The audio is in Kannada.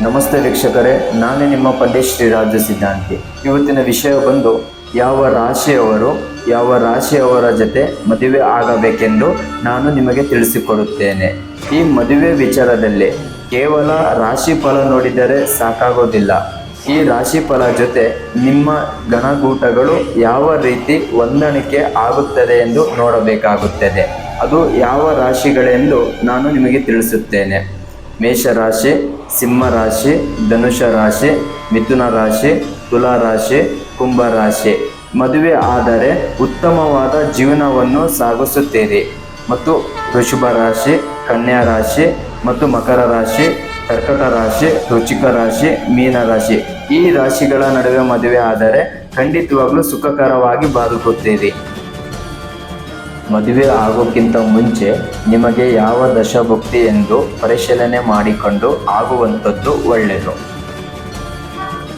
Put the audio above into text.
ನಮಸ್ತೆ ವೀಕ್ಷಕರೇ, ನಾನೇ ನಿಮ್ಮ ಪಂಡಿತ್ ಶ್ರೀರಾಜ ಸಿದ್ಧಾಂತಿ. ಇವತ್ತಿನ ವಿಷಯ ಬಂದು ಯಾವ ರಾಶಿಯವರ ಜೊತೆ ಮದುವೆ ಆಗಬೇಕೆಂದು ನಾನು ನಿಮಗೆ ತಿಳಿಸಿಕೊಡುತ್ತೇನೆ. ಈ ಮದುವೆ ವಿಚಾರದಲ್ಲಿ ಕೇವಲ ರಾಶಿ ಫಲ ನೋಡಿದರೆ ಸಾಕಾಗೋದಿಲ್ಲ. ಈ ರಾಶಿ ಫಲ ಜೊತೆ ನಿಮ್ಮ ಗಣಗೂಟಗಳು ಯಾವ ರೀತಿ ಹೊಂದಾಣಿಕೆ ಆಗುತ್ತದೆ ಎಂದು ನೋಡಬೇಕಾಗುತ್ತದೆ. ಅದು ಯಾವ ರಾಶಿಗಳೆಂದು ನಾನು ನಿಮಗೆ ತಿಳಿಸುತ್ತೇನೆ. ಮೇಷರಾಶಿ, ಸಿಂಹ ರಾಶಿ, ಧನುಷ ರಾಶಿ, ಮಿಥುನ ರಾಶಿ, ತುಲಾ ರಾಶಿ, ಕುಂಭ ರಾಶಿ. ಮದುವೆ ಆದರೆ ಉತ್ತಮವಾದ ಜೀವನವನ್ನು ಸಾಗಿಸುತ್ತೀರಿ. ಮತ್ತು ವೃಷಭ ರಾಶಿ, ಕನ್ಯಾ ರಾಶಿ ಮತ್ತು ಮಕರ ರಾಶಿ, ಕರ್ಕಟ ರಾಶಿ, ವೃಶ್ಚಿಕ ರಾಶಿ, ಮೀನ ರಾಶಿ. ಈ ರಾಶಿಗಳ ನಡುವೆ ಮದುವೆ ಆದರೆ ಖಂಡಿತವಾಗ್ಲೂ ಸುಖಕರವಾಗಿ ಬದುಕುತ್ತೀರಿ. ಮದುವೆ ಆಗೋಕ್ಕಿಂತ ಮುಂಚೆ ನಿಮಗೆ ಯಾವ ದಶಭುಕ್ತಿ ಎಂದು ಪರಿಶೀಲನೆ ಮಾಡಿಕೊಂಡು ಆಗುವಂಥದ್ದು ಒಳ್ಳೆಯದು.